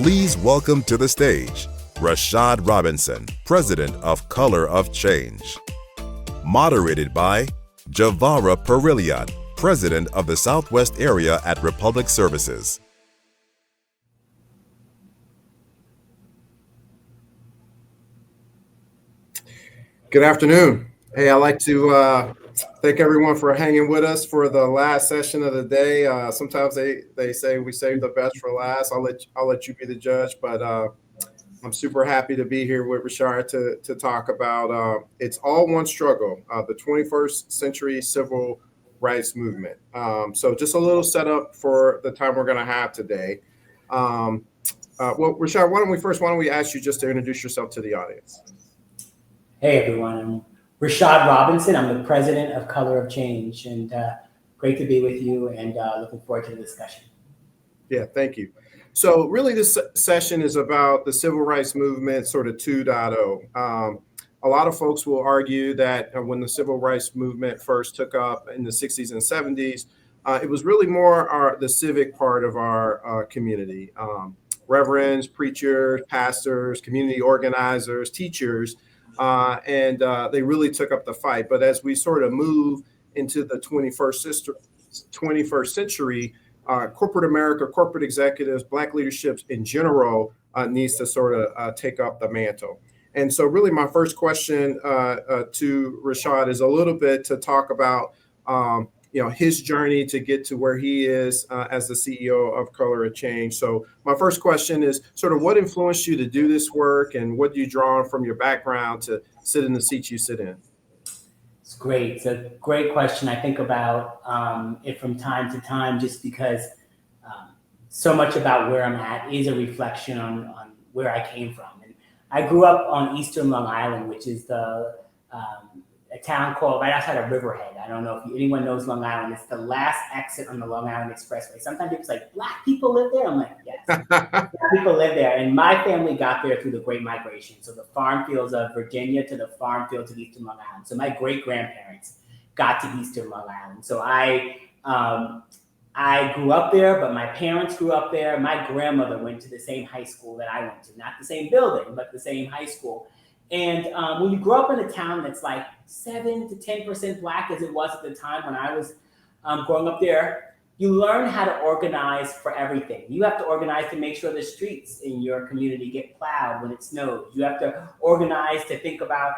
Please welcome to the stage Rashad Robinson, President of Color of Change. Moderated by Javara Perilliot, President of the Southwest Area at Republic Services. Good afternoon. Hey, I'd like to thank everyone for hanging with us for the last session of the day. Sometimes they say we save the best for last. I'll let you be the judge, but I'm super happy to be here with Rashad to talk about It's All One Struggle, the 21st Century Civil Rights Movement. So just a little setup for the time we're going to have today. Well, Rashad, why don't we ask you just to introduce yourself to the audience? Hey everyone, I'm Rashad Robinson. I'm the president of Color of Change, and great to be with you and looking forward to the discussion. Yeah, thank you. So really this session is about the civil rights movement sort of 2.0. A lot of folks will argue that when the civil rights movement first took up in the 60s and 70s, it was really more the civic part of our community. Reverends, preachers, pastors, community organizers, teachers, and they really took up the fight. But as we sort of move into the 21st century, corporate America, corporate executives, Black leaderships in general needs to sort of take up the mantle. And so really my first question to Rashad is a little bit to talk about his journey to get to where he is as the CEO of Color of Change. So my first question is sort of what influenced you to do this work, and what do you draw from your background to sit in the seat you sit in? It's great. It's a great question. I think about it from time to time just because so much about where I'm at is a reflection on where I came from. And I grew up on Eastern Long Island, which is a town called right outside of Riverhead. I don't know if anyone knows Long Island. It's the last exit on the Long Island Expressway. Sometimes people say, Black people live there? I'm like, yes, Black people live there. And my family got there through the Great Migration. So the farm fields of Virginia to the farm fields of Eastern Long Island. So my great-grandparents got to Eastern Long Island. So I grew up there, but my parents grew up there. My grandmother went to the same high school that I went to. Not the same building, but the same high school. And when you grow up in a town that's like 7 to 10% Black, as it was at the time when I was growing up there, you learn how to organize for everything. You have to organize to make sure the streets in your community get plowed when it snows. You have to organize to think about,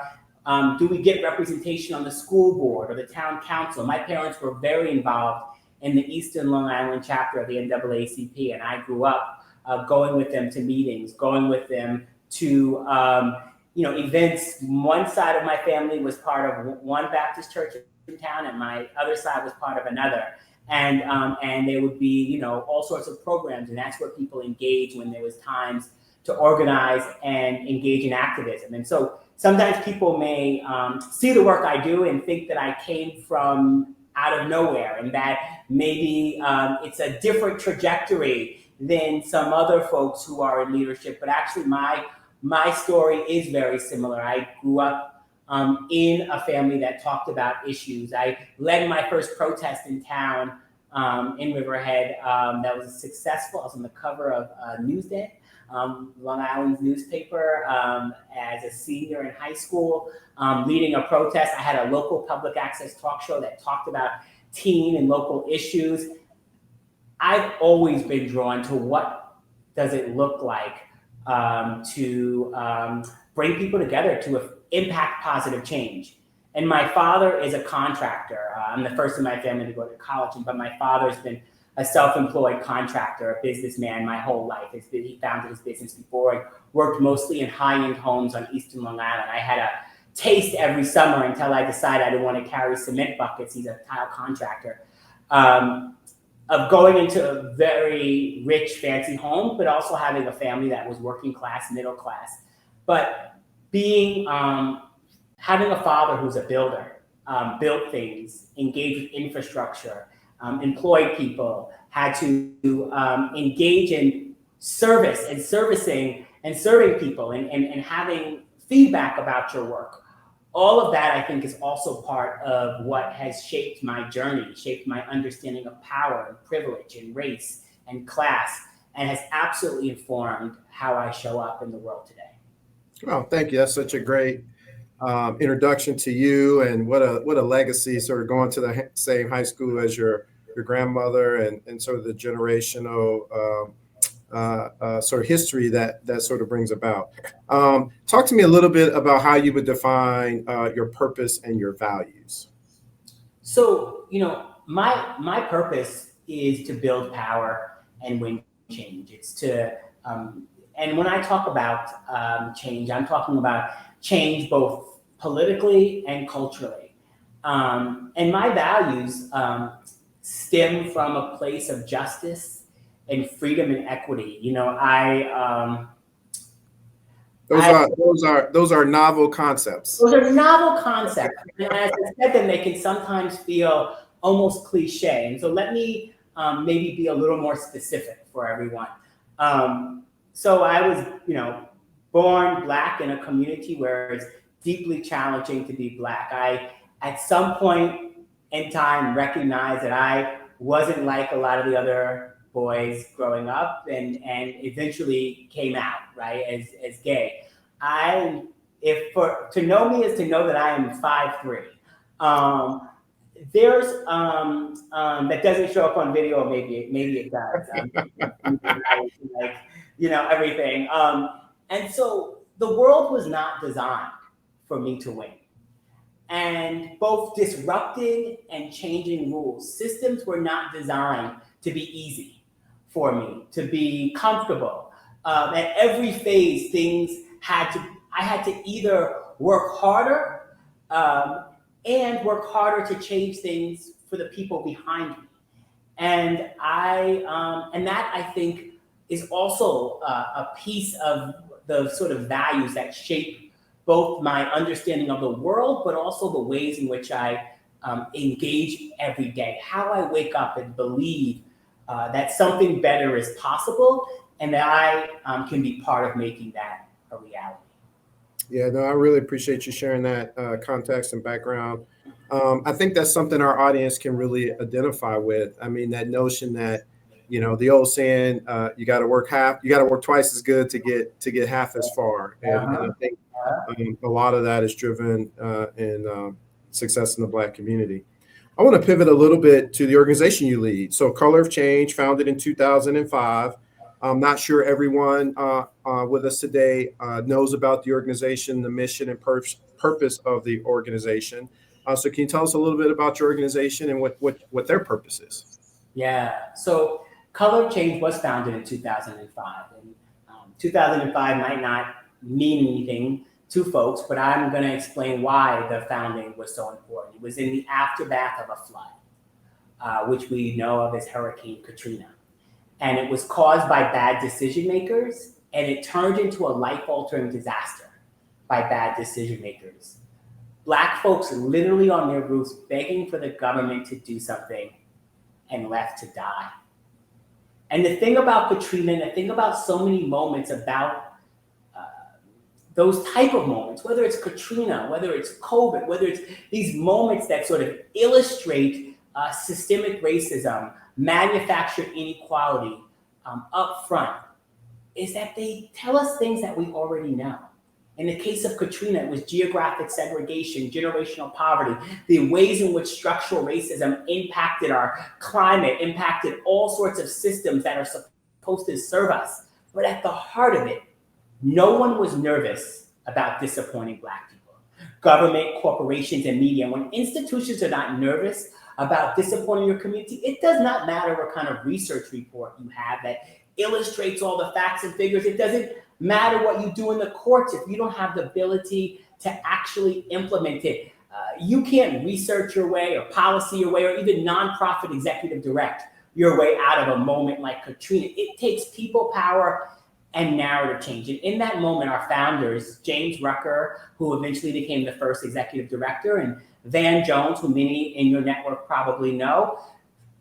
do we get representation on the school board or the town council? My parents were very involved in the Eastern Long Island chapter of the NAACP, and I grew up going with them to meetings, going with them to events. One side of my family was part of one Baptist church in town, and my other side was part of another. And there would be, all sorts of programs, and that's where people engage when there was times to organize and engage in activism. And so sometimes people may see the work I do and think that I came from out of nowhere, and that maybe it's a different trajectory than some other folks who are in leadership. But actually, my story is very similar. I grew up in a family that talked about issues. I led my first protest in town in Riverhead that was successful. I was on the cover of Newsday, Long Island's newspaper, as a senior in high school, leading a protest. I had a local public access talk show that talked about teen and local issues. I've always been drawn to what does it look like to bring people together to impact positive change. And my father is a contractor. I'm the first in my family to go to college, but my father's been a self-employed contractor, a businessman my whole life. He founded his business before. I worked mostly in high-end homes on Eastern Long Island. I had a taste every summer until I decided I didn't want to carry cement buckets. He's a tile contractor. Of going into a very rich, fancy home, but also having a family that was working class, middle class. But having a father who's a builder, built things, engaged with infrastructure, employed people, had to engage in service and servicing and serving people and having feedback about your work. All of that, I think, is also part of what has shaped my journey, shaped my understanding of power and privilege and race and class. and has absolutely informed how I show up in the world today. Well, thank you. That's such a great introduction to you, and what a legacy, sort of going to the same high school as your grandmother, and sort of the generational sort of history that sort of brings about. Talk to me a little bit about how you would define your purpose and your values. So, my purpose is to build power and win change. It's to, and when I talk about change, I'm talking about change both politically and culturally. And my values stem from a place of justice and freedom and equity. Those are novel concepts. Those are novel concepts. And as I said them, they can sometimes feel almost cliche. And so let me maybe be a little more specific for everyone. So I was, born Black in a community where it's deeply challenging to be Black. I, at some point in time, recognized that I wasn't like a lot of the other boys growing up, and eventually came out, right, as gay. To know me is to know that I am 5'3". There's that doesn't show up on video, maybe it does. Everything. And so the world was not designed for me to win. And both disrupting and changing rules, systems were not designed to be easy for me, to be comfortable. At every phase, I had to either work harder and work harder to change things for the people behind me. And that I think is also a piece of the sort of values that shape both my understanding of the world, but also the ways in which I engage every day, how I wake up and believe that something better is possible, and that I can be part of making that a reality. Yeah, no, I really appreciate you sharing that context and background. I think that's something our audience can really identify with. I mean, that notion that, the old saying, you got to work twice as good to get half as far. And I think a lot of that is driven in success in the Black community. I want to pivot a little bit to the organization you lead. So Color of Change, founded in 2005. I'm not sure everyone with us today knows about the organization, the mission and purpose of the organization. So can you tell us a little bit about your organization and what their purpose is? Yeah, so Color of Change was founded in 2005. And 2005 might not mean anything to folks, but I'm going to explain why the founding was so important. It was in the aftermath of a flood, which we know of as Hurricane Katrina. And it was caused by bad decision makers, and it turned into a life-altering disaster by bad decision makers. Black folks literally on their roofs begging for the government to do something and left to die. And the thing about Katrina, and the thing about so many moments about those type of moments, whether it's Katrina, whether it's COVID, whether it's these moments that sort of illustrate systemic racism, manufactured inequality up front, is that they tell us things that we already know. In the case of Katrina, it was geographic segregation, generational poverty, the ways in which structural racism impacted our climate, impacted all sorts of systems that are supposed to serve us. But at the heart of it, no one was nervous about disappointing Black people. Government, corporations, and media, when institutions are not nervous about disappointing your community, it does not matter what kind of research report you have that illustrates all the facts and figures. It doesn't matter what you do in the courts if you don't have the ability to actually implement it. You can't research your way or policy your way or even nonprofit executive direct your way out of a moment like Katrina. It takes people power and narrative change. And in that moment, our founders, James Rucker, who eventually became the first executive director, and Van Jones, who many in your network probably know,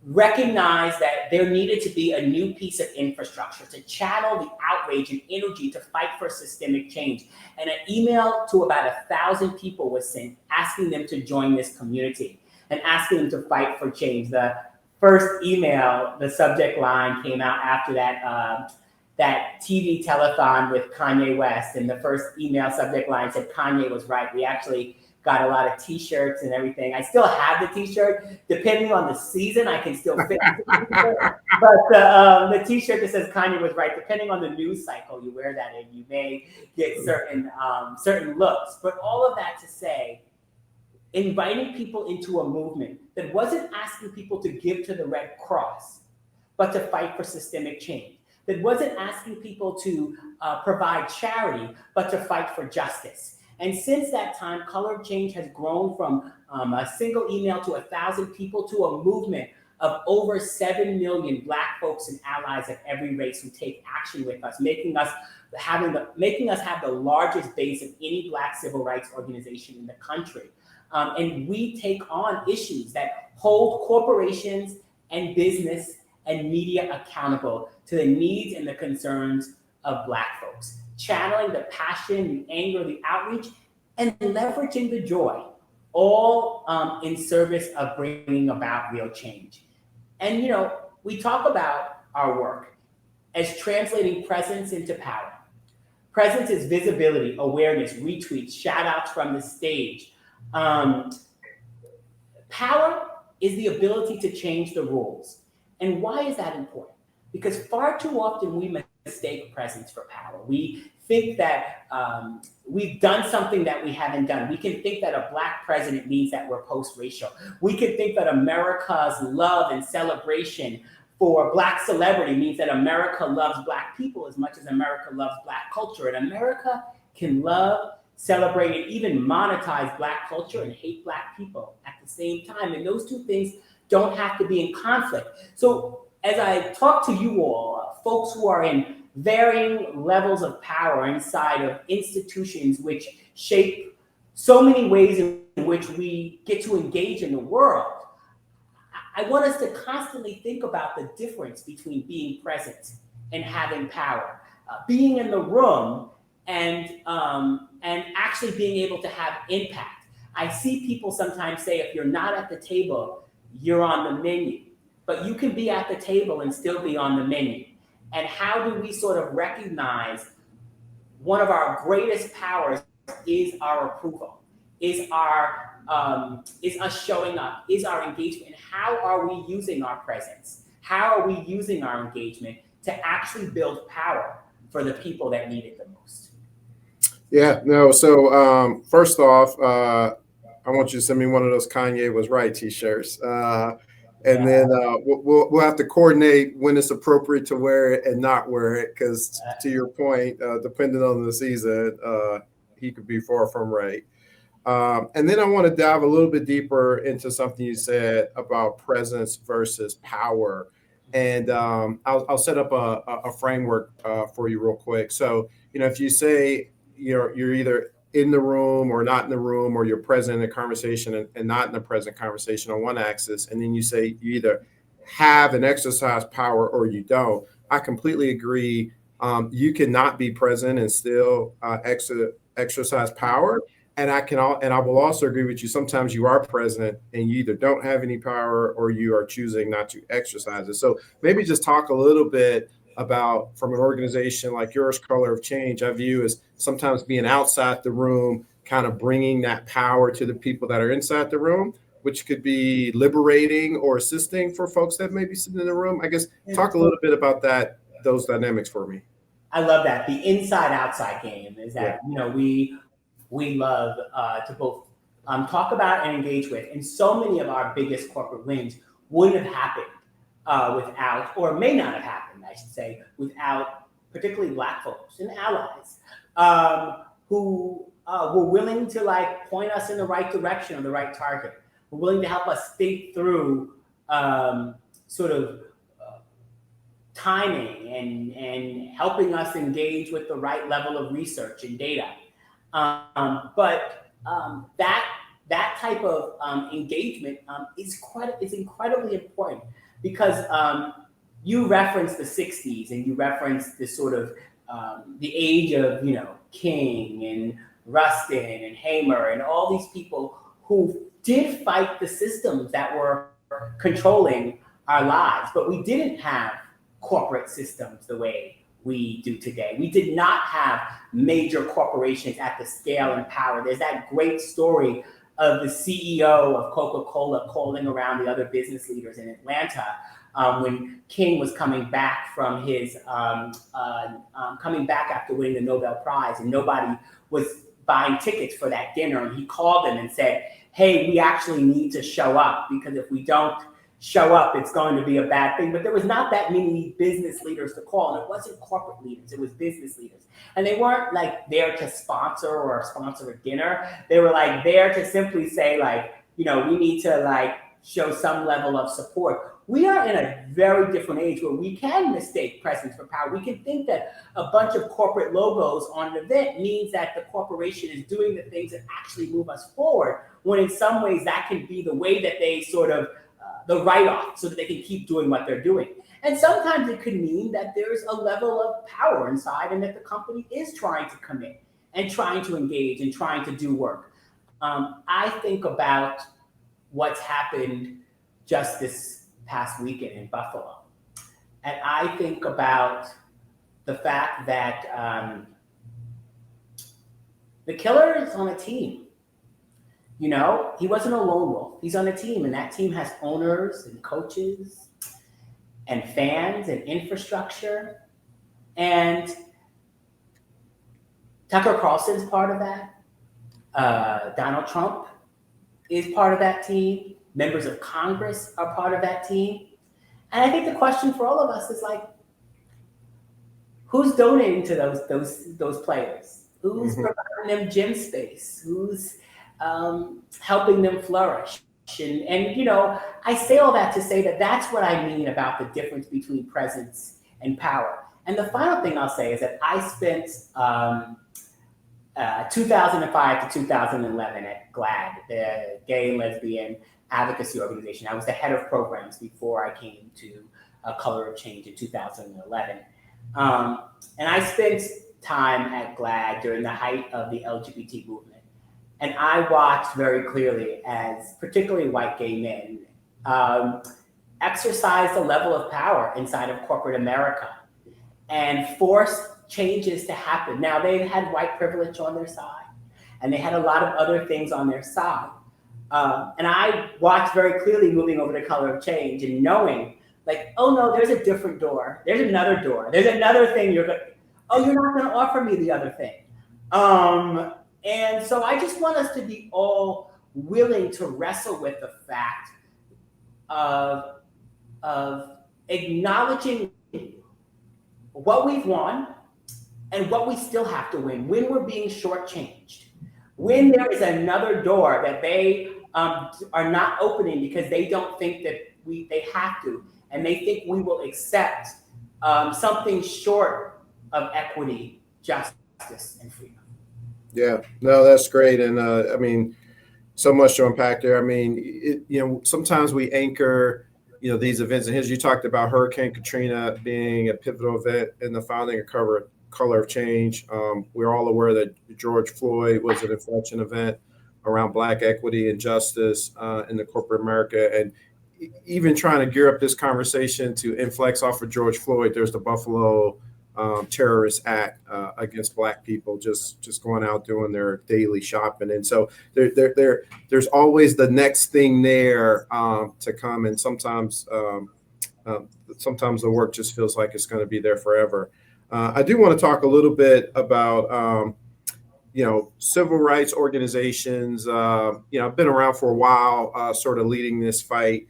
recognized that there needed to be a new piece of infrastructure to channel the outrage and energy to fight for systemic change. And an email to about 1,000 people was sent asking them to join this community and asking them to fight for change. The first email, the subject line came out after that TV telethon with Kanye West, and the first email subject line said Kanye was right. We actually got a lot of T-shirts and everything. I still have the T-shirt. Depending on the season, I can still fit the T-shirt. But the T-shirt that says Kanye was right, depending on the news cycle you wear that in, you may get certain looks. But all of that to say, inviting people into a movement that wasn't asking people to give to the Red Cross, but to fight for systemic change. That wasn't asking people to provide charity, but to fight for justice. And since that time, Color of Change has grown from a single email to 1,000 people to a movement of over 7 million Black folks and allies of every race who take action with us, making us have the largest base of any Black civil rights organization in the country. And we take on issues that hold corporations and business and media accountable to the needs and the concerns of Black folks, channeling the passion, the anger, the outreach, and leveraging the joy, all in service of bringing about real change. And, we talk about our work as translating presence into power. Presence is visibility, awareness, retweets, shout outs from the stage. Power is the ability to change the rules. And why is that important? Because far too often we mistake presence for power. We think that we've done something that we haven't done. We can think that a Black president means that we're post-racial. We can think that America's love and celebration for Black celebrity means that America loves Black people as much as America loves Black culture. And America can love, celebrate, and even monetize Black culture and hate Black people at the same time. And those two things don't have to be in conflict. So as I talk to you all, folks who are in varying levels of power inside of institutions which shape so many ways in which we get to engage in the world, I want us to constantly think about the difference between being present and having power, being in the room and actually being able to have impact. I see people sometimes say, if you're not at the table, you're on the menu, but you can be at the table and still be on the menu. And how do we sort of recognize one of our greatest powers is our approval, is us showing up, is our engagement, and how are we using our presence? How are we using our engagement to actually build power for the people that need it the most? Yeah, no. So first off, I want you to send me one of those Kanye was right T-shirts, and then we'll have to coordinate when it's appropriate to wear it and not wear it, because to your point, depending on the season, he could be far from right. And then I want to dive a little bit deeper into something you said about presence versus power. And I'll set up a framework for you real quick. So, if you say you're either in the room or not in the room, or you're present in a conversation and not in the present conversation on one axis, and then you say you either have and exercise power or you don't, I completely agree. You cannot be present and still exercise power. And I will also agree with you. Sometimes you are present and you either don't have any power or you are choosing not to exercise it. So maybe just talk a little bit about, from an organization like yours, Color of Change, I view as sometimes being outside the room, kind of bringing that power to the people that are inside the room, which could be liberating or assisting for folks that may be sitting in the room. I guess talk a little bit about those dynamics for me. I love that. The inside-outside game is that, we love to both talk about and engage with. And so many of our biggest corporate wins wouldn't have happened without, or may not have happened, I should say, without particularly Black folks and allies who were willing to point us in the right direction or the right target. Were willing to help us think through timing and helping us engage with the right level of research and data. But that type of engagement is incredibly important, because you referenced the 60s and you referenced this sort of the age of King and Rustin and Hamer and all these people who did fight the systems that were controlling our lives, but we didn't have corporate systems the way we do today. We did not have major corporations at the scale and power. There's that great story of the CEO of Coca-Cola calling around the other business leaders in Atlanta when King was coming back from his coming back after winning the Nobel Prize, and nobody was buying tickets for that dinner. And he called them and said, "Hey, we actually need to show up, because if we don't show up, it's going to be a bad thing." But there was not that many business leaders to call, and it wasn't corporate leaders, it was business leaders. And they weren't like there to sponsor a dinner. They were like there to simply say, like, you know, we need to like show some level of support. We are in a very different age where we can mistake presence for power. We can think that a bunch of corporate logos on an event means that the corporation is doing the things that actually move us forward, when in some ways that can be the way that they sort of the write-off, so that they can keep doing what they're doing. And sometimes it could mean that there's a level of power inside, and that the company is trying to commit and trying to engage and trying to do work. I think about what's happened just this past weekend in Buffalo. And I think about the fact that the killer is on a team. You know, he wasn't a lone wolf. He's on a team, and that team has owners and coaches and fans and infrastructure. And Tucker Carlson's part of that. Donald Trump is part of that team. Members of Congress are part of that team. And I think the question for all of us is like, who's donating to those players? Who's providing them gym space? Who's helping them flourish? And you know, I say all that to say that that's what I mean about the difference between presence and power. And the final thing I'll say is that I spent 2005 to 2011 at GLAAD, the Gay and Lesbian Advocacy Organization. I was the head of programs before I came to Color of Change in 2011. And I spent time at GLAAD during the height of the LGBT movement. And I watched very clearly as particularly white gay men exercise a level of power inside of corporate America and force changes to happen. Now, they had white privilege on their side, and they had a lot of other things on their side. And I watched very clearly moving over to Color of Change and knowing, like, oh no, there's a different door. There's another door. There's another thing you're not going to offer me the other thing. And so I just want us to be all willing to wrestle with the fact of acknowledging what we've won and what we still have to win when we're being shortchanged, when there is another door that they are not opening because they don't think that they have to, and they think we will accept something short of equity, justice, and freedom. Yeah, no, that's great. And I mean, so much to unpack there. I mean, sometimes we anchor, these events. And as you talked about Hurricane Katrina being a pivotal event in the founding of Color of Change. We're all aware that George Floyd was an inflection event around Black equity and justice in the corporate America. And even trying to gear up this conversation to inflex off of George Floyd, there's the Buffalo terrorist act against Black people just going out doing their daily shopping. And so there's always the next thing there to come. And sometimes the work just feels like it's going to be there forever. I do want to talk a little bit about, civil rights organizations. I've been around for a while, sort of leading this fight.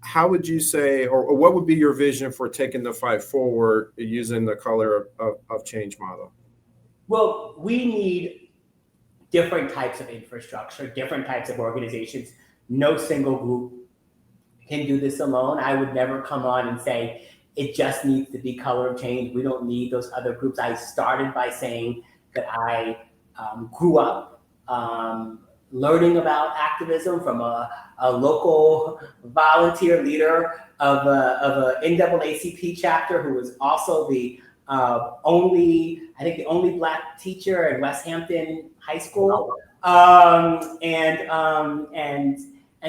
How would you say, or what would be your vision for taking the fight forward using the Color of Change model? Well, we need different types of infrastructure, different types of organizations. No single group can do this alone. I would never come on and say, it just needs to be Color of Change. We don't need those other groups. I started by saying that I grew up learning about activism from a local volunteer leader of a NAACP chapter who was also the only Black teacher in West Hampton High School. And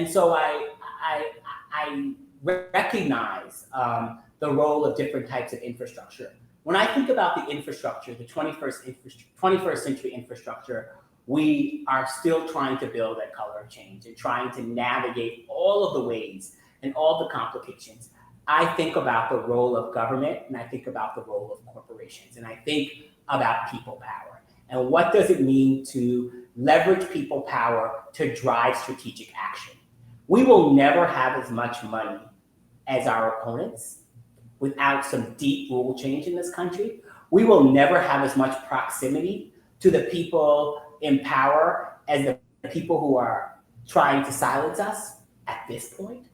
so I recognize the role of different types of infrastructure. When I think about the infrastructure, the 21st century infrastructure, we are still trying to build at Color of Change and trying to navigate all of the ways and all the complications. I think about the role of government, and I think about the role of corporations, and I think about people power. And what does it mean to leverage people power to drive strategic action? We will never have as much money as our opponents without some deep rule change in this country. We will never have as much proximity to the people in power as the people who are trying to silence us at this point.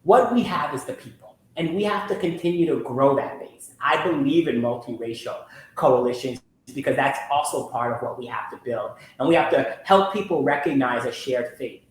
What we have is the people, and we have to continue to grow that base. I believe in multiracial coalitions because that's also part of what we have to build, and we have to help people recognize a shared fate.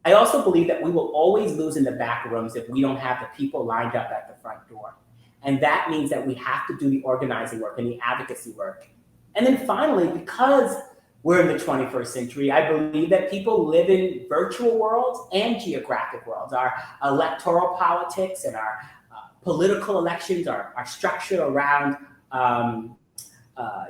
I also believe that we will always lose in the back rooms if we don't have the people lined up at the front door. And that means that we have to do the organizing work and the advocacy work. And then finally, because we're in the 21st century, I believe that people live in virtual worlds and geographic worlds. Our electoral politics and our political elections are structured around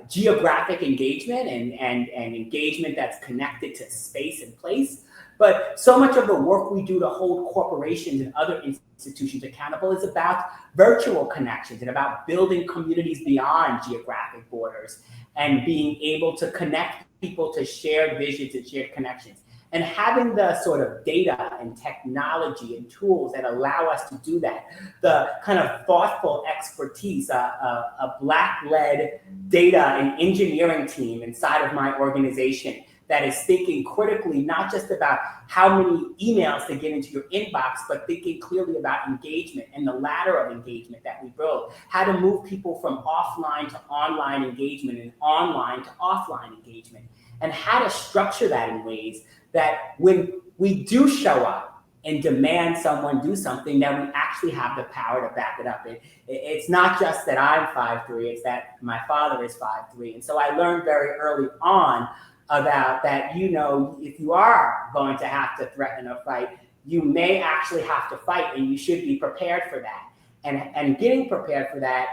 geographic engagement and engagement that's connected to space and place. But so much of the work we do to hold corporations and other institutions accountable is about virtual connections and about building communities beyond geographic borders and being able to connect people to shared visions and shared connections. And having the sort of data and technology and tools that allow us to do that, the kind of thoughtful expertise, a Black-led data and engineering team inside of my organization that is thinking critically, not just about how many emails to get into your inbox, but thinking clearly about engagement and the ladder of engagement that we build, how to move people from offline to online engagement and online to offline engagement, and how to structure that in ways that when we do show up and demand someone do something, that we actually have the power to back it up. It's not just that I'm 5'3", it's that my father is 5'3". And so I learned very early on about that, you know, if you are going to have to threaten a fight, you may actually have to fight, and you should be prepared for that. And getting prepared for that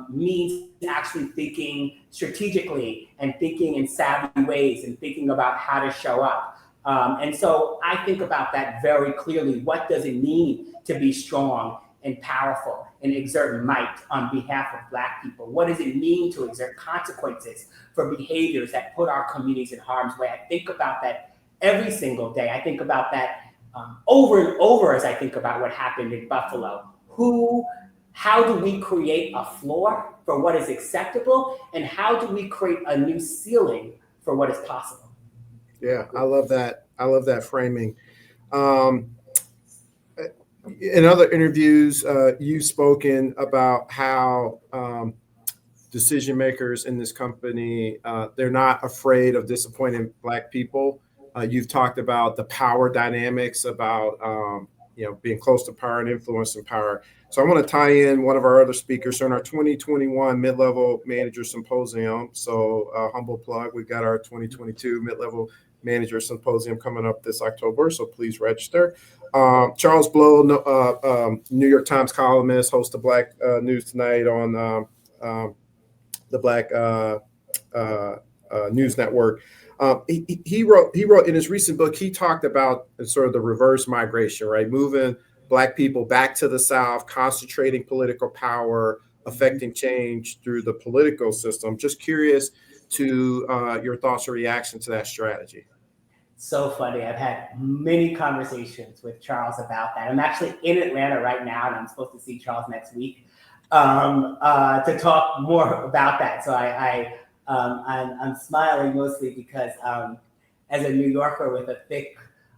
means actually thinking strategically and thinking in savvy ways and thinking about how to show up. And so I think about that very clearly. What does it mean to be strong and powerful and exert might on behalf of Black people? What does it mean to exert consequences for behaviors that put our communities in harm's way? I think about that every single day. I think about that over and over as I think about what happened in Buffalo. How do we create a floor for what is acceptable, and how do we create a new ceiling for what is possible? Yeah, I love that. I love that framing. In other interviews, you've spoken about how decision makers in this company, they're not afraid of disappointing Black people. You've talked about the power dynamics, about being close to power and influencing power. So I want to tie in one of our other speakers. So in our 2021 Mid-Level Manager Symposium, so humble plug, we've got our 2022 Mid-Level Manager Symposium coming up this October, so please register. Charles Blow, New York Times columnist, host of Black News Tonight on the Black News Network. He wrote in his recent book, he talked about sort of the reverse migration, right? Moving Black people back to the South, concentrating political power, affecting change through the political system. Just curious to your thoughts or reaction to that strategy. So funny. I've had many conversations with Charles about that. I'm actually in Atlanta right now, and I'm supposed to see Charles next week to talk more about that. So I'm smiling mostly because as a New Yorker with a thick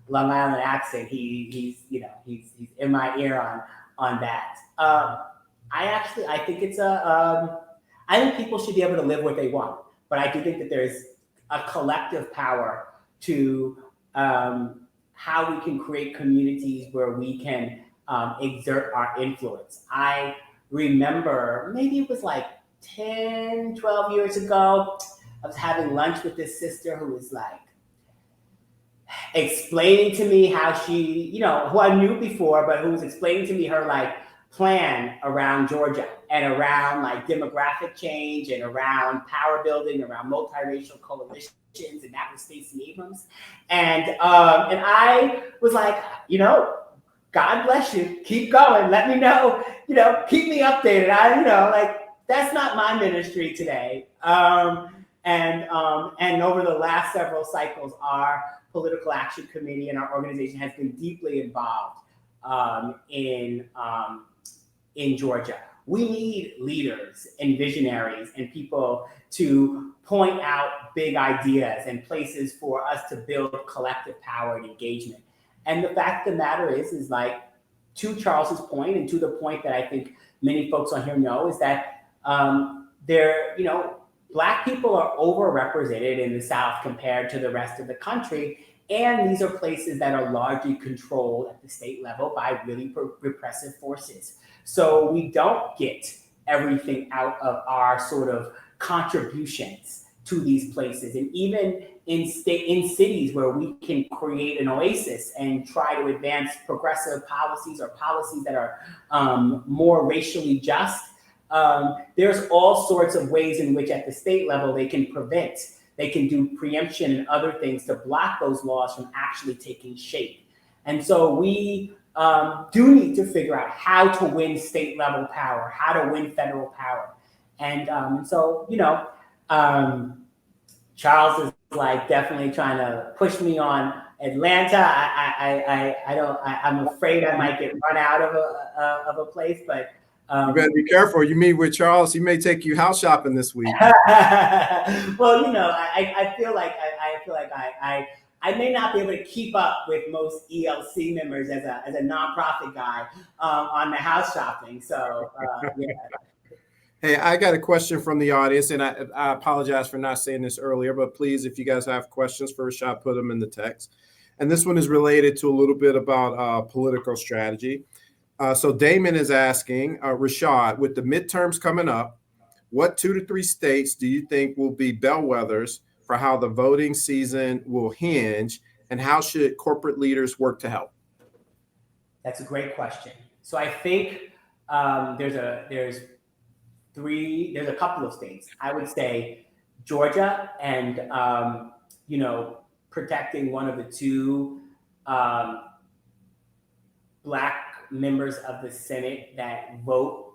Long Island accent, he's in my ear on that. I think people should be able to live what they want, but I do think that there's a collective power to how we can create communities where we can exert our influence. I remember maybe it was like 10, 12 years ago, I was having lunch with this sister who was like, explaining to me how she, who I knew before, but who was explaining to me her like plan around Georgia and around like demographic change and around power building, around multiracial coalitions, and that was Stacey Abrams. And I was like, God bless you, keep going, let me know, keep me updated. That's not my ministry today. And over the last several cycles, our political action committee and our organization has been deeply involved in Georgia. We need leaders and visionaries and people to point out big ideas and places for us to build collective power and engagement. And the fact of the matter is like, to Charles's point, and to the point that I think many folks on here know, is that Black people are overrepresented in the South compared to the rest of the country. And these are places that are largely controlled at the state level by really repressive forces. So we don't get everything out of our sort of contributions to these places. And even in cities where we can create an oasis and try to advance progressive policies or policies that are more racially just, there's all sorts of ways in which at the state level they can prevent, they can do preemption and other things to block those laws from actually taking shape. And so we do need to figure out how to win state level power, how to win federal power. And so, Charles is like definitely trying to push me on Atlanta. I'm afraid I might get run out of a place, but you better be careful. You meet with Charles, he may take you house shopping this week. Well, I feel like I may not be able to keep up with most ELC members as a nonprofit guy on the house shopping. So yeah. Hey, I got a question from the audience, and I apologize for not saying this earlier, but please, if you guys have questions for Rashad, put them in the text. And this one is related to a little bit about political strategy. So Damon is asking, Rashad, with the midterms coming up, what 2 to 3 states do you think will be bellwethers for how the voting season will hinge, and how should corporate leaders work to help? That's a great question. So I think there's a couple of states. I would say Georgia and, protecting one of the 2 Black members of the Senate that vote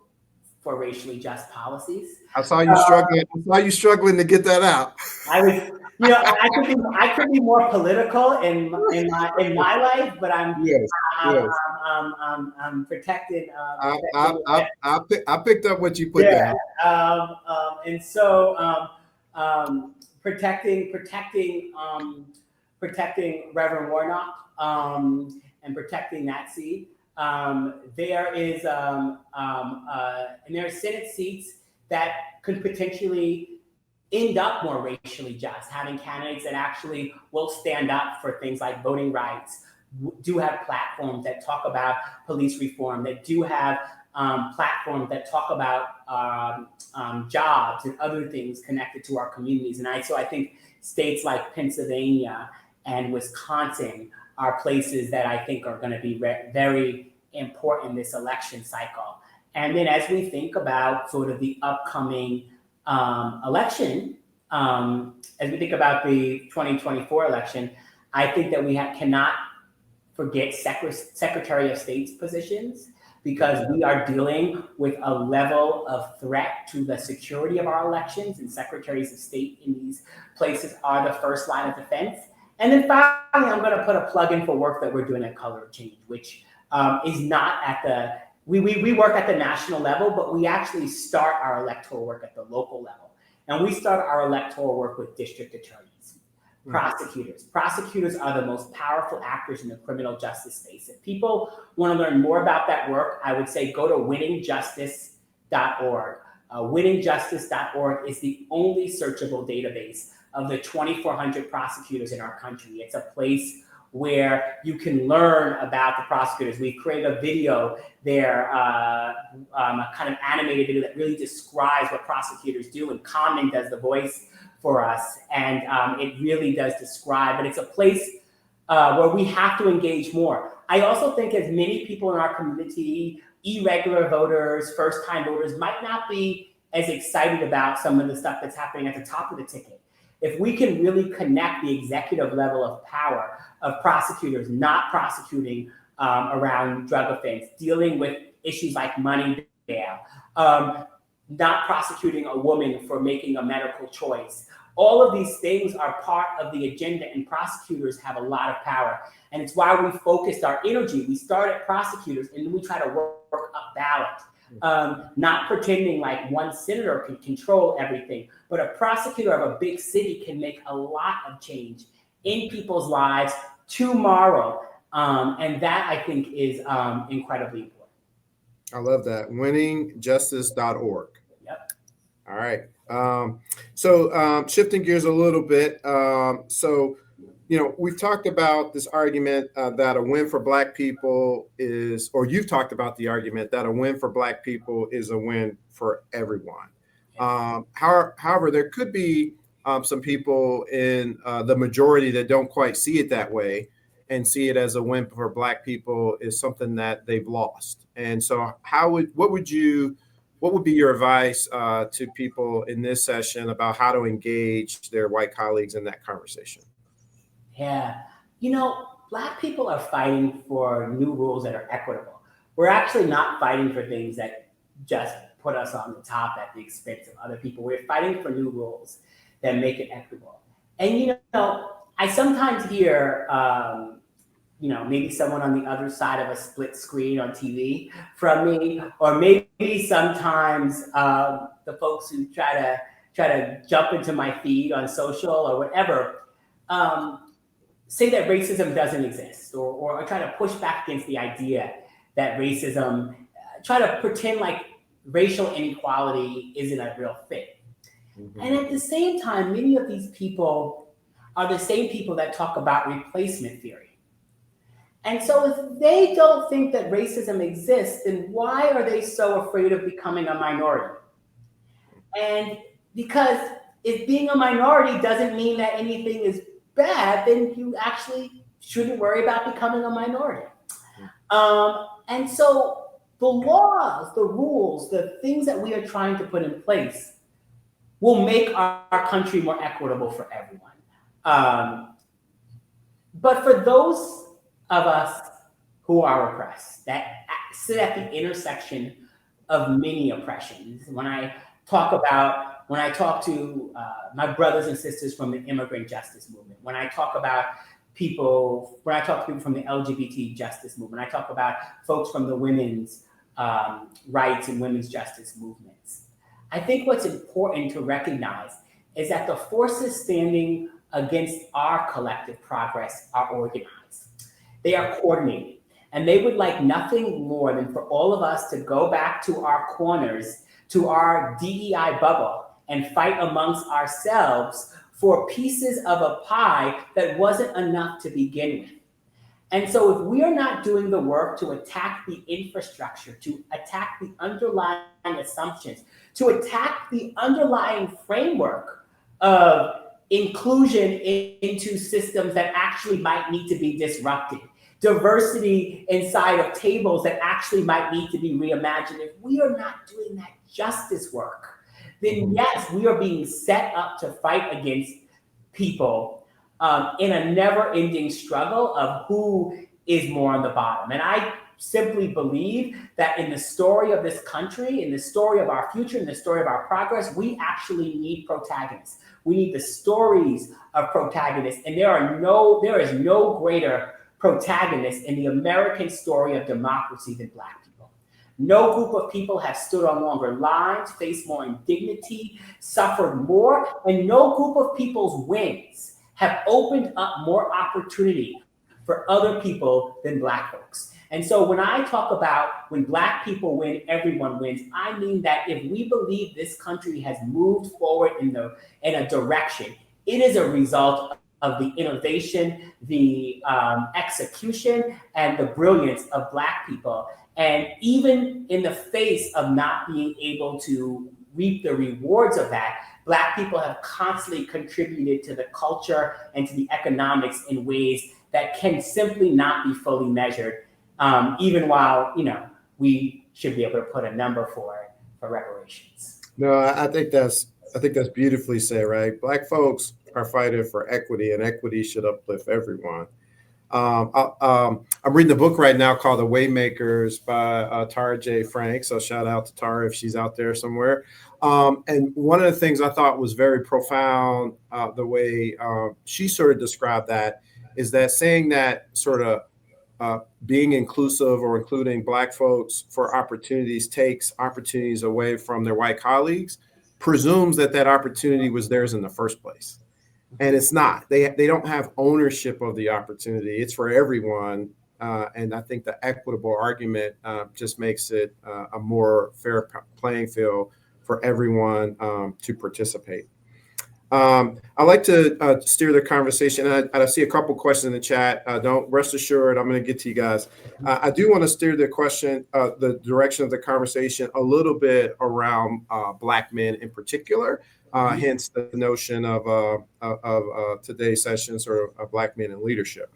for racially just policies. I saw you struggling. I saw you struggling to get that out. I was, I could be more political in my life, but I'm protected. I picked up what you put down. And so protecting Reverend Warnock and protecting that seat. There is and there are Senate seats that could potentially end up more racially just, having candidates that actually will stand up for things like voting rights, do have platforms that talk about police reform, that do have platforms that talk about jobs and other things connected to our communities. And so I think states like Pennsylvania and Wisconsin are places that I think are going to be very important this election cycle. And then as we think about sort of the upcoming election, as we think about the 2024 election, I think that we cannot forget Secretary of State's positions, because we are dealing with a level of threat to the security of our elections, and secretaries of state in these places are the first line of defense. And then finally, I'm going to put a plug in for work that we're doing at Color of Change, which is not at the, we work at the national level, but we actually start our electoral work at the local level. And we start our electoral work with district attorneys, prosecutors. Prosecutors are the most powerful actors in the criminal justice space. If people want to learn more about that work, I would say go to winningjustice.org. Winningjustice.org is the only searchable database of the 2,400 prosecutors in our country. It's a place where you can learn about the prosecutors. We've created a video there, a kind of animated video that really describes what prosecutors do, and Common does the voice for us. And it really does describe, but it's a place where we have to engage more. I also think as many people in our community, irregular voters, first-time voters, might not be as excited about some of the stuff that's happening at the top of the ticket. If we can really connect the executive level of power of prosecutors not prosecuting around drug offense, dealing with issues like money bail, not prosecuting a woman for making a medical choice. All of these things are part of the agenda, and prosecutors have a lot of power. And it's why we focused our energy. We start at prosecutors, and then we try to work up ballot. Not pretending like one senator can control everything, but a prosecutor of a big city can make a lot of change in people's lives tomorrow. And that, I think, is incredibly important. I love that. Winningjustice.org. Yep. All right. So shifting gears a little bit. We've talked about this argument that a win for Black people is, or you've talked about the argument that a win for Black people is a win for everyone. However, there could be some people in the majority that don't quite see it that way and see it as a win for Black people is something that they've lost. And so what would be your advice to people in this session about how to engage their white colleagues in that conversation? Yeah. Black people are fighting for new rules that are equitable. We're actually not fighting for things that just put us on the top at the expense of other people. We're fighting for new rules that make it equitable. And, I sometimes hear, maybe someone on the other side of a split screen on TV from me, or maybe sometimes the folks who try to jump into my feed on social or whatever, say that racism doesn't exist, or try to push back against the idea that racism, try to pretend like racial inequality isn't a real thing. Mm-hmm. And at the same time, many of these people are the same people that talk about replacement theory. And so if they don't think that racism exists, then why are they so afraid of becoming a minority? And because if being a minority doesn't mean that anything is bad, then you actually shouldn't worry about becoming a minority. And so the laws, the rules, the things that we are trying to put in place will make our country more equitable for everyone. But for those of us who are oppressed, that sit at the intersection of many oppressions, when I talk to my brothers and sisters from the immigrant justice movement, when I talk to people from the LGBT justice movement, I talk about folks from the women's rights and women's justice movements. I think what's important to recognize is that the forces standing against our collective progress are organized. They are coordinated, and they would like nothing more than for all of us to go back to our corners, to our DEI bubble, and fight amongst ourselves for pieces of a pie that wasn't enough to begin with. And so if we are not doing the work to attack the infrastructure, to attack the underlying assumptions, to attack the underlying framework of inclusion into systems that actually might need to be disrupted, diversity inside of tables that actually might need to be reimagined, if we are not doing that justice work, then yes, we are being set up to fight against people in a never-ending struggle of who is more on the bottom. And I simply believe that in the story of this country, in the story of our future, in the story of our progress, we actually need protagonists. We need the stories of protagonists. And there is no greater protagonist in the American story of democracy than Black people. No group of people have stood on longer lines, faced more indignity, suffered more, and no group of people's wins have opened up more opportunity for other people than Black folks. And so when I talk about when Black people win, everyone wins, I mean that if we believe this country has moved forward in a direction, it is a result of the innovation, the execution, and the brilliance of Black people. And even in the face of not being able to reap the rewards of that, Black people have constantly contributed to the culture and to the economics in ways that can simply not be fully measured, even while, we should be able to put a number for reparations. No, I think that's beautifully said, right? Black folks are fighting for equity, and equity should uplift everyone. I'm reading a book right now called The Waymakers by Tara J. Frank. So shout out to Tara if she's out there somewhere. And one of the things I thought was very profound, the way she sort of described that, is that saying that sort of being inclusive or including Black folks for opportunities takes opportunities away from their white colleagues, presumes that that opportunity was theirs in the first place. And it's not. They don't have ownership of the opportunity. It's for everyone. And I think the equitable argument just makes it a more fair playing field for everyone to participate. I like to steer the conversation. I see a couple questions in the chat. Don't rest assured, I'm going to get to you guys. I do want to steer the direction of the conversation a little bit around Black men in particular. Hence the notion of today's session, sort of Black men in leadership.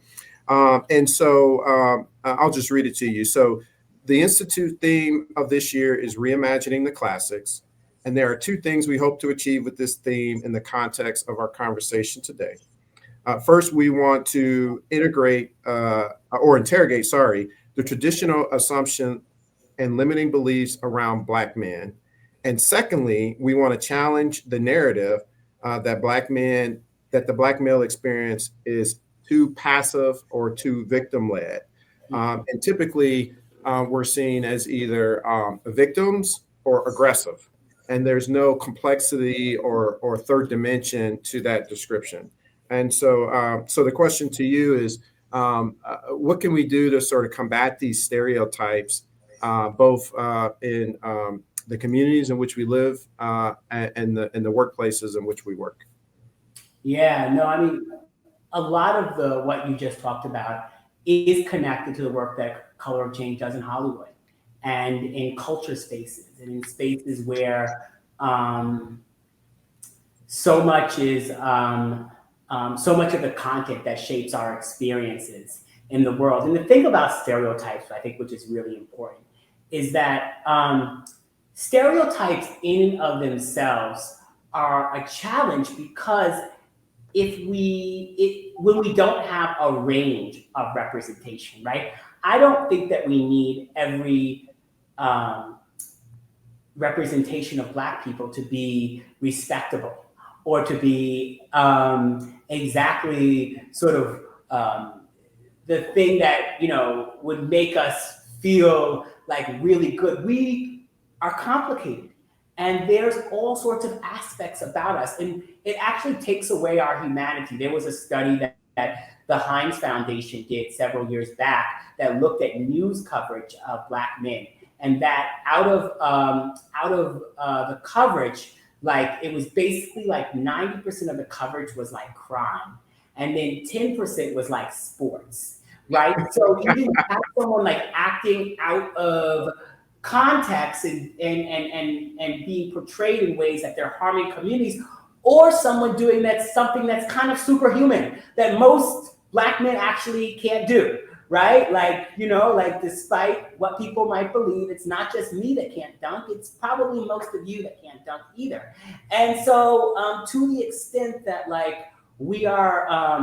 And so I'll just read it to you. So the Institute theme of this year is reimagining the classics. And there are two things we hope to achieve with this theme in the context of our conversation today. First, we want to interrogate the traditional assumption and limiting beliefs around Black men. And secondly, we want to challenge the narrative that the Black male experience is too passive or too victim-led. And typically, we're seen as either victims or aggressive. And there's no complexity or third dimension to that description. And so the question to you is, what can we do to sort of combat these stereotypes, both in the communities in which we live and the workplaces in which we work? Yeah, no, I mean, a lot of what you just talked about is connected to the work that Color of Change does in Hollywood and in culture spaces and in spaces where so much of the content that shapes our experiences in the world. And the thing about stereotypes, I think, which is really important, is that stereotypes in and of themselves are a challenge because when we don't have a range of representation, right? I don't think that we need every representation of Black people to be respectable or to be exactly sort of the thing that, would make us feel like really good. We are complicated. And there's all sorts of aspects about us. And it actually takes away our humanity. There was a study that the Heinz Foundation did several years back that looked at news coverage of Black men. And that out of the coverage, like it was basically like 90% of the coverage was like crime. And then 10% was like sports, right? So you didn't have someone like acting out of context and being portrayed in ways that they're harming communities, or someone doing something that's kind of superhuman that most Black men actually can't do, right? Like, despite what people might believe, it's not just me that can't dunk, it's probably most of you that can't dunk either. And so to the extent that like we are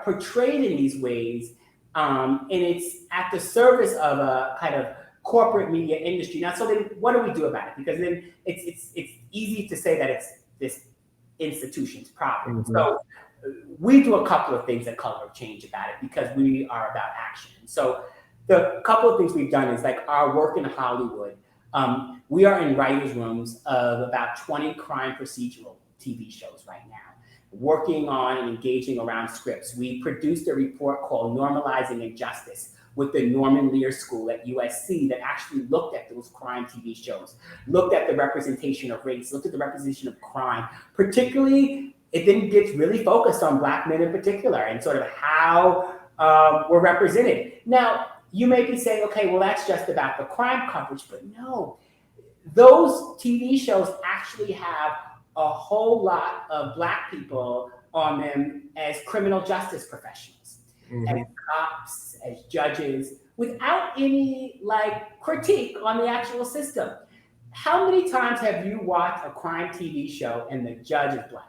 portrayed in these ways, and it's at the service of a kind of corporate media industry. Now, so then what do we do about it? Because then it's easy to say that it's this institution's problem. Mm-hmm. So we do a couple of things at Color of Change about it because we are about action. So the couple of things we've done is like our work in Hollywood. We are in writers' rooms of about 20 crime procedural TV shows right now, working on and engaging around scripts. We produced a report called Normalizing Injustice with the Norman Lear School at USC that actually looked at those crime TV shows, looked at the representation of race, looked at the representation of crime. Particularly, it then gets really focused on Black men in particular and sort of how we're represented. Now, you may be saying, okay, well, that's just about the crime coverage, but no. Those TV shows actually have a whole lot of Black people on them as criminal justice professionals. as cops, as judges, without any like critique on the actual system. How many times have you watched a crime TV show and the judge is black?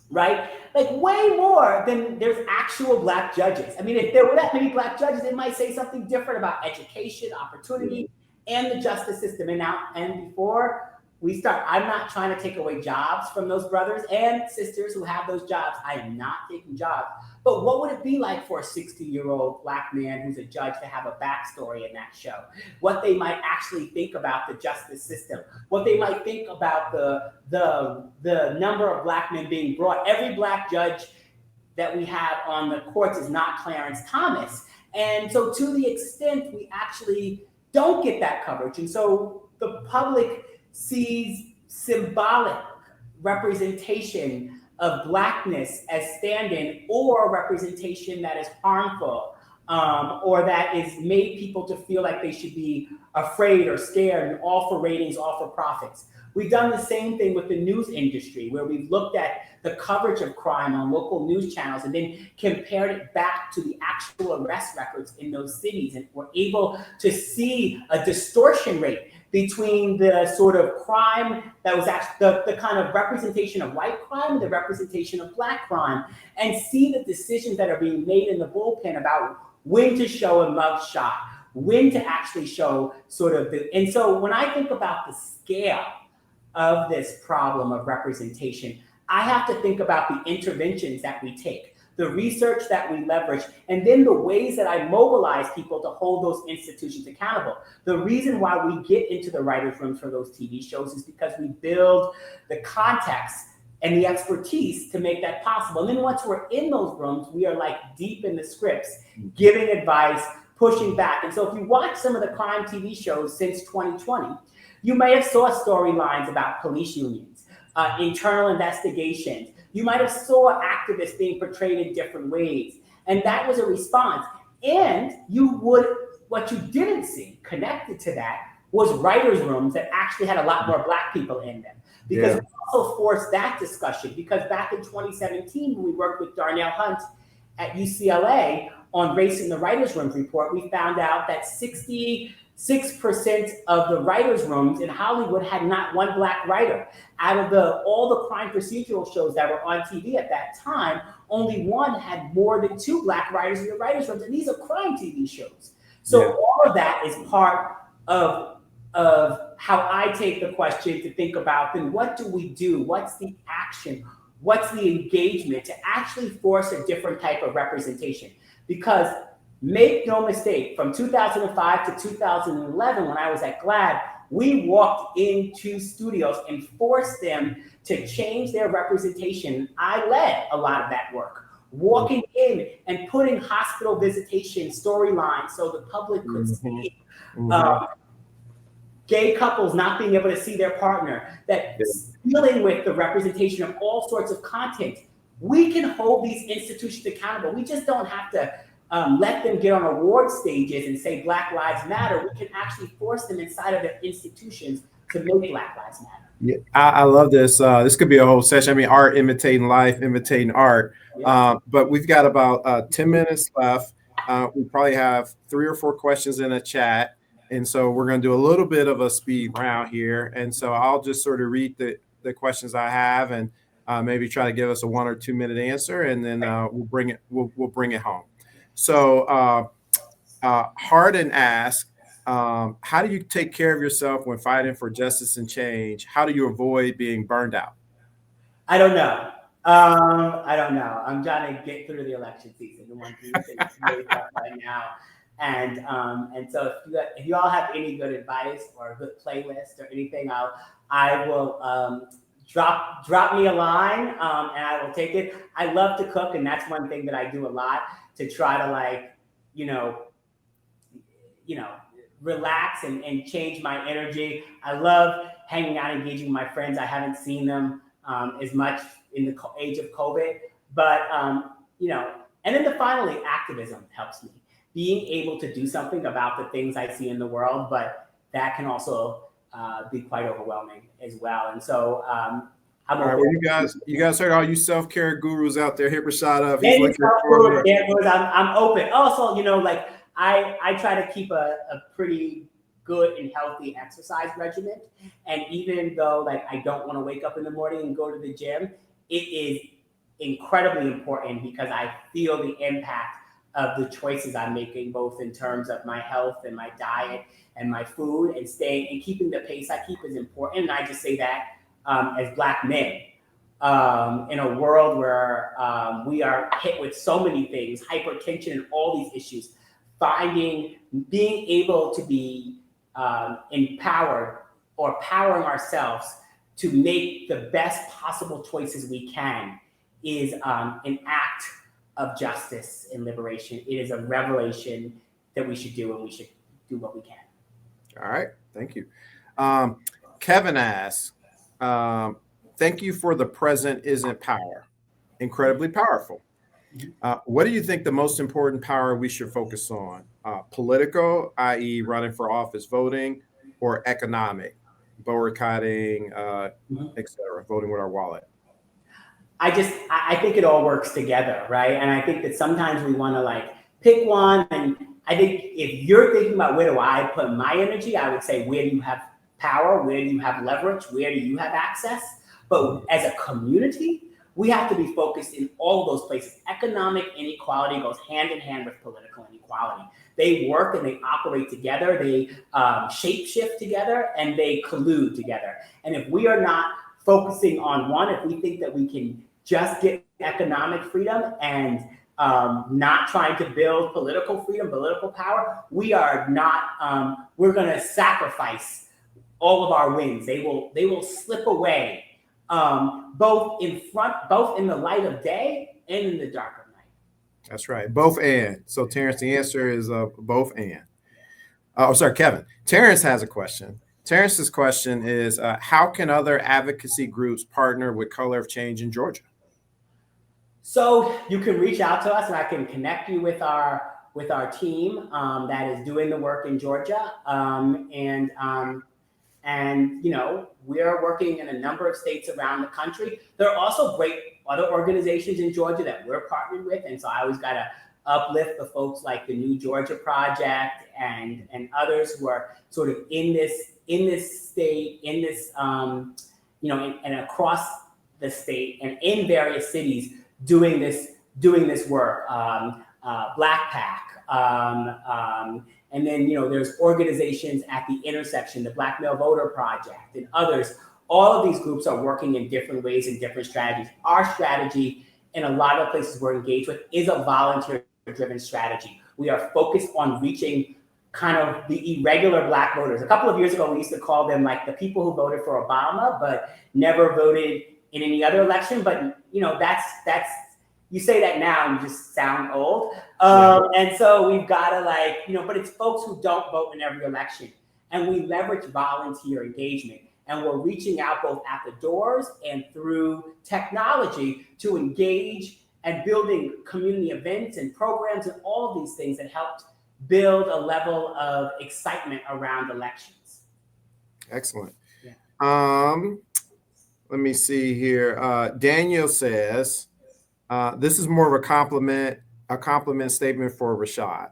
Right? Like way more than there's actual black judges. I mean, if there were that many black judges, it might say something different about education, opportunity, and the justice system. And before we start, I'm not trying to take away jobs from those brothers and sisters who have those jobs. I am not taking jobs. But what would it be like for a 60-year-old black man who's a judge to have a backstory in that show? What they might actually think about the justice system, what they might think about the number of black men being brought. Every black judge that we have on the courts is not Clarence Thomas. And so to the extent we actually don't get that coverage, and so the public sees symbolic representation of blackness as stand-in, or representation that is harmful, or that is made people to feel like they should be afraid or scared, and all for ratings, all for profits. We've done the same thing with the news industry, where we've looked at the coverage of crime on local news channels and then compared it back to the actual arrest records in those cities. And we're able to see a distortion rate between the sort of crime that was actually the kind of representation of white crime and the representation of black crime, and see the decisions that are being made in the bullpen about when to show a mug shot, when to actually show sort of and so when I think about the scale of this problem of representation, I have to think about the interventions that we take, the research that we leverage, and then the ways that I mobilize people to hold those institutions accountable. The reason why we get into the writers' rooms for those TV shows is because we build the context and the expertise to make that possible. And then once we're in those rooms, we are like deep in the scripts, giving advice, pushing back. And so if you watch some of the crime TV shows since 2020, you may have saw storylines about police unions, internal investigations. You might have saw activists being portrayed in different ways. And that was a response. And what you didn't see connected to that was writers' rooms that actually had a lot more black people in them. Because we also forced that discussion. Because back in 2017, when we worked with Darnell Hunt at UCLA on Race in the Writers' Rooms report, we found out that 66% of the writers' rooms in Hollywood had not one black writer. Out of all the crime procedural shows that were on TV at that time, only one had more than 2 black writers in the writers' rooms, and these are crime TV shows. So all of that is part of how I take the question to think about, then what do we do? What's the action? What's the engagement to actually force a different type of representation? Because make no mistake, from 2005 to 2011, when I was at GLAAD, we walked into studios and forced them to change their representation. I led a lot of that work, walking in and putting hospital visitation storylines so the public could see gay couples not being able to see their partner, that dealing with the representation of all sorts of content. We can hold these institutions accountable. We just don't have to let them get on award stages and say Black Lives Matter. We can actually force them inside of their institutions to make Black Lives Matter. Yeah, I love this. This could be a whole session. I mean, art imitating life, imitating art. But we've got about 10 minutes left. We probably have 3 or 4 questions in the chat. And so we're going to do a little bit of a speed round here. And so I'll just sort of read the questions I have and maybe try to give us a 1 or 2 minute answer. And then we'll bring it home. So Hardin asked, how do you take care of yourself when fighting for justice and change? How do you avoid being burned out? I don't know. I'm trying to get through the election season. The one thing that's really tough right now. And so if you all have any good advice or a good playlist or anything, I will drop me a line and I will take it. I love to cook, and that's one thing that I do a lot to try to relax and change my energy. I love hanging out, engaging with my friends. I haven't seen them as much in the age of COVID, but and then finally, activism helps me. Being able to do something about the things I see in the world, but that can also be quite overwhelming as well. And so I'm All right. open. Well, you guys heard all you self-care gurus out there. Hit Rashad up. He's Maybe looking for. I'm open. Also, like I try to keep a pretty good and healthy exercise regimen. And even though like I don't want to wake up in the morning and go to the gym, it is incredibly important because I feel the impact of the choices I'm making, both in terms of my health and my diet and my food, and staying and keeping the pace I keep is important. And I just say that as Black men. In a world where we are hit with so many things, hypertension and all these issues, being able to be empowered or powering ourselves to make the best possible choices we can is an act of justice and liberation. It is a revelation that we should do, and we should do what we can. All right. Thank you. Kevin asks, thank you for the present isn't power. Incredibly powerful. What do you think the most important power we should focus on? Political, i.e. running for office, voting, or economic, boycotting, etc., voting with our wallet? I think it all works together, right? And I think that sometimes we want to like pick one. And I think if you're thinking about where do I put my energy, I would say, where do you have power? Where do you have leverage? Where do you have access? But as a community, we have to be focused in all of those places. Economic inequality goes hand in hand with political inequality. They work and they operate together. They shape-shift together and they collude together. And if we are not focusing on one, if we think that we can just get economic freedom and not trying to build political freedom, political power, we are not, we're gonna sacrifice all of our wins. They will slip away, both in the light of day and in the dark of night. That's right. Both and. So Terrence, the answer is both and. Oh, sorry, Kevin. Terrence has a question. Terrence's question is, how can other advocacy groups partner with Color of Change in Georgia? So you can reach out to us and I can connect you with our team that is doing the work in Georgia. And we're working in a number of states around the country. There are also great other organizations in Georgia that we're partnered with. And so I always got to uplift the folks like the New Georgia Project and others who are sort of in this state, and across the state and in various cities doing this work. Black Pack, and then there's organizations at the intersection, the Black Male Voter Project, and others. All of these groups are working in different ways and different strategies. Our strategy, in a lot of the places we're engaged with, is a volunteer-driven strategy. We are focused on reaching kind of the irregular Black voters. A couple of years ago, we used to call them like the people who voted for Obama but never voted in any other election. But that's you say that now and you just sound old. And so we've got to but it's folks who don't vote in every election. And we leverage volunteer engagement. And we're reaching out both at the doors and through technology to engage and building community events and programs and all of these things that helped build a level of excitement around elections. Excellent. Yeah. Let me see here. Daniel says, this is more of a compliment statement for Rashad.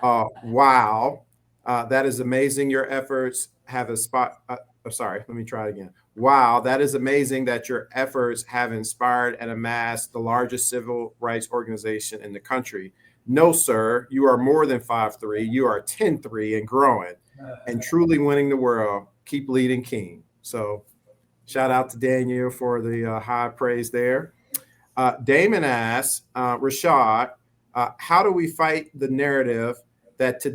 Wow, that is amazing. Your efforts have let me try it again. Wow, that is amazing that your efforts have inspired and amassed the largest civil rights organization in the country. No, sir, you are more than 5'3". You are 10'3" and growing and truly winning the world. Keep leading, King. So shout out to Daniel for the high praise there. Damon asks, Rashad, how do we fight the narrative that's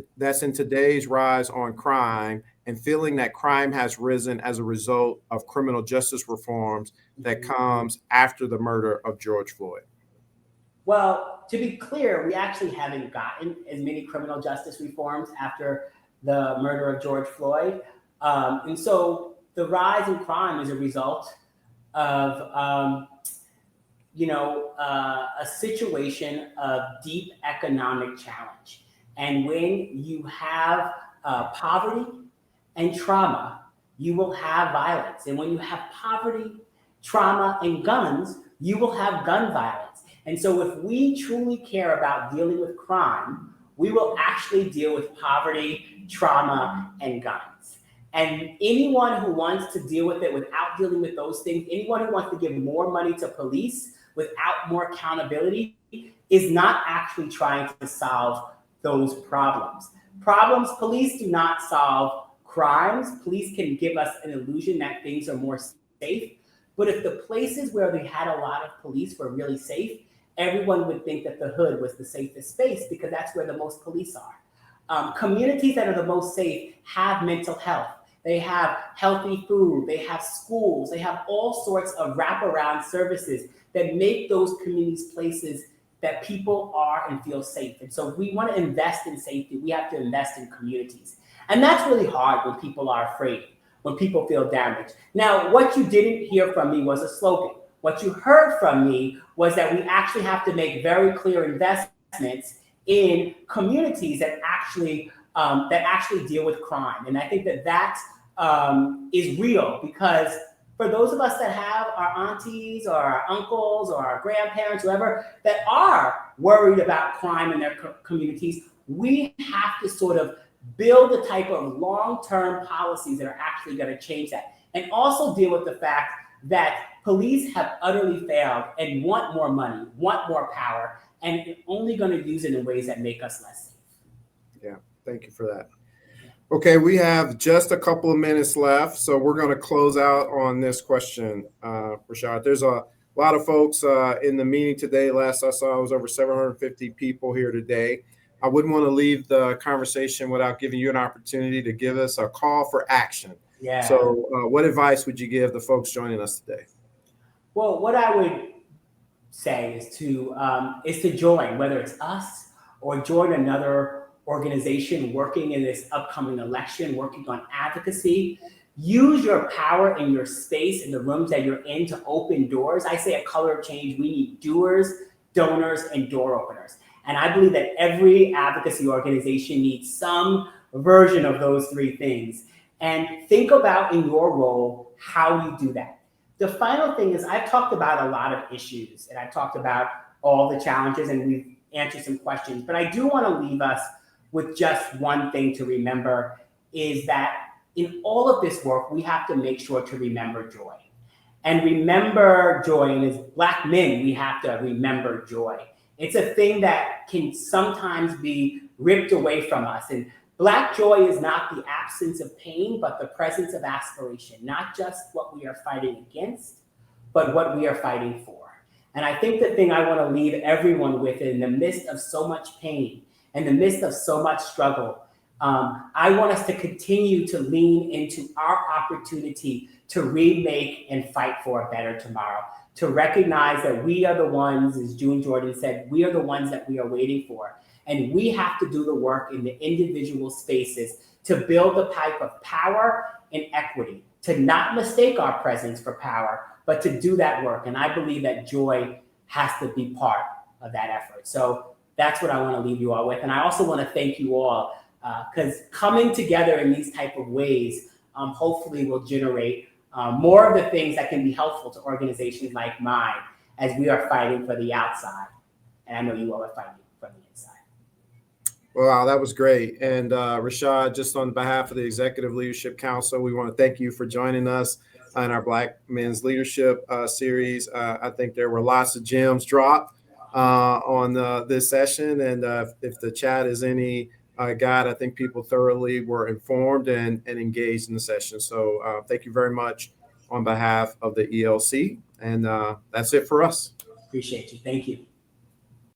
in today's rise on crime and feeling that crime has risen as a result of criminal justice reforms that comes after the murder of George Floyd? Well, to be clear, we actually haven't gotten as many criminal justice reforms after the murder of George Floyd. And so the rise in crime is a result of a situation of deep economic challenge. And when you have poverty and trauma, you will have violence. And when you have poverty trauma, and guns, you will have gun violence. And so if we truly care about dealing with crime, we will actually deal with poverty, trauma, and guns. And anyone who wants to deal with it without dealing with those things, anyone who wants to give more money to police without more accountability, is not actually trying to solve those problems. Police do not solve crimes. Police can give us an illusion that things are more safe. But if the places where we had a lot of police were really safe, everyone would think that the hood was the safest space because that's where the most police are. Communities that are the most safe have mental health. They have healthy food. They have schools. They have all sorts of wraparound services that make those communities places that people are and feel safe. And so we want to invest in safety. We have to invest in communities. And that's really hard when people are afraid, when people feel damaged. Now, what you didn't hear from me was a slogan. What you heard from me was that we actually have to make very clear investments in communities that actually deal with crime. And I think that is real, because for those of us that have our aunties or our uncles or our grandparents, whoever, that are worried about crime in their communities, we have to sort of build the type of long-term policies that are actually going to change that. And also deal with the fact that police have utterly failed and want more money, want more power, and are only going to use it in ways that make us less safe. Yeah, thank you for that. Okay, we have just a couple of minutes left, so we're going to close out on this question, Rashad. There's a lot of folks in the meeting today. Last I saw, it was over 750 people here today. I wouldn't want to leave the conversation without giving you an opportunity to give us a call for action. Yeah. So what advice would you give the folks joining us today? Well, what I would say is to join, whether it's us or join another organization working in this upcoming election, working on advocacy. Use your power in your space, in the rooms that you're in, to open doors. I say at Color of Change, we need doers, donors, and door openers. And I believe that every advocacy organization needs some version of those three things. And think about in your role how you do that. The final thing is, I've talked about a lot of issues, and I've talked about all the challenges, and we've answered some questions, but I do want to leave us with just one thing to remember, is that in all of this work, we have to make sure to remember joy. And remember joy, and as Black men, we have to remember joy. It's a thing that can sometimes be ripped away from us. And Black joy is not the absence of pain, but the presence of aspiration, not just what we are fighting against, but what we are fighting for. And I think the thing I want to leave everyone with, in the midst of so much pain, in the midst of so much struggle, I want us to continue to lean into our opportunity to remake and fight for a better tomorrow, to recognize that we are the ones, as June Jordan said, we are the ones that we are waiting for. And we have to do the work in the individual spaces to build the pipe of power and equity, to not mistake our presence for power, but to do that work. And I believe that joy has to be part of that effort. So that's what I want to leave you all with. And I also want to thank you all, because coming together in these type of ways, hopefully will generate more of the things that can be helpful to organizations like mine as we are fighting for the outside. And I know you all are fighting from the inside. Wow, that was great. And Rashad, just on behalf of the Executive Leadership Council, we want to thank you for joining us in our Black Men's Leadership series. I think there were lots of gems dropped on this session. And if the chat is any guide, I think people thoroughly were informed and engaged in the session. So thank you very much on behalf of the ELC. And that's it for us. Appreciate you. Thank you.